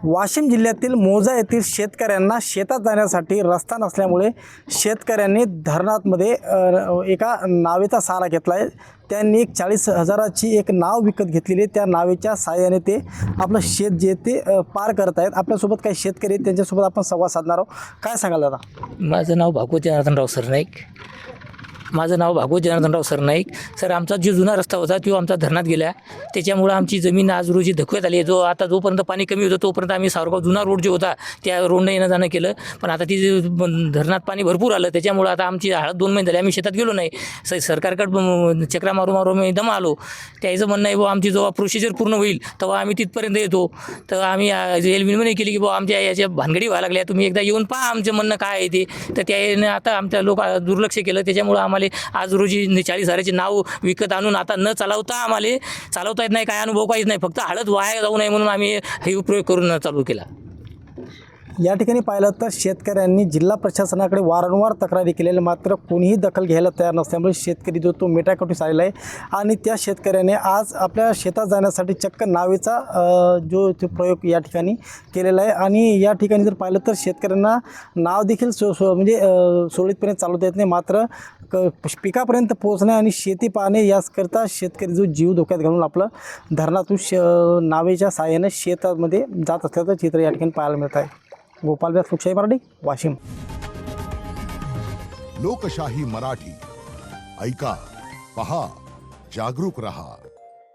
वाशिम जिल्ह्यातील मौजा येथील शेतकऱ्यांना शेतात जाण्यासाठी रस्ता नसल्यामुळे शेतकऱ्यांनी धरणामध्ये एका नावेचा सहारा घेतला आहे। त्यांनी एक 40,000ची एक नाव विकत घेतलेली आहे। त्या नावेच्या सहाय्याने ते आपलं शेत जे ते पार करत आहेत। आपल्यासोबत काही शेतकरी आहेत, त्यांच्यासोबत आपण संवाद साधणार आहोत। काय सांगाल दादा? माझं नाव भागवत जनार्दनराव सरनाईक सरनाईक सर, आमचा जो जुना रस्ता होता तो आमचा धरणात गेला। त्याच्यामुळं आमची जमीन आज रोजी धोक्यात आली आहे। आता जोपर्यंत पाणी कमी होतं तोपर्यंत आम्ही सावरगाव जुना रोड जो होता त्या रोडनं येणं जाणं केलं, पण आता ती धरणात पाणी भरपूर आलं, त्याच्यामुळं आता आमची हळद 2 महिने झाले आम्ही शेतात गेलो नाही। सरकारकडे चक्रा मारू मी दम आलो। त्याचं म्हणणं आहे आमची जेव्हा प्रोसिजर पूर्ण होईल तेव्हा आम्ही तिथपर्यंत येतो। तर आम्ही रेल विनवणी केली की आमच्या याच्या भानगडी व्हायला लागल्या, तुम्ही एकदा येऊन पहा आमचं म्हणणं काय आहे ते। तर त्याने आता आमच्या लोक दुर्लक्ष केलं, त्याच्यामुळं आम्हाला आज रोजी 40,000ची नाव विकत आणून आता न चालवता आम्हाला चालवता येत नाही, काय अनुभव काहीच नाही, फक्त हळद वाया जाऊ नये म्हणून आम्ही हे प्रयोग करून चालू केला। या ठिकाणी पाहिलं तर शेतकऱ्यांनी जिल्हा प्रशासनाकडे वारंवार तक्रारी केलेल्या, मात्र कोणीही दखल घ्यायला तयार नसल्यामुळे शेतकरी जो तो मेटाकुटीस आलेला आहे। आणि त्या शेतकऱ्याने आज आपल्या शेतात जाण्यासाठी चक्क नावेचा जो तो प्रयोग या ठिकाणी केलेला आहे। आणि या ठिकाणी जर पाहिलं तर शेतकऱ्यांना नाव देखील म्हणजे सुरळीतपणे चालवता येत नाही, मात्र पिकापर्यंत पोहोचणे आणि शेती पाहणे याकरता शेतकरी जो जीव धोक्यात घालून आपलं धरणातून नावेच्या सहाय्याने शेतामध्ये जात असल्याचं चित्र या ठिकाणी पाहायला मिळत आहे। गोपाल व्यास, लोकशाही मराठी, वाशिम। लोकशाही मराठी ऐका, पहा, जागरूक रहा।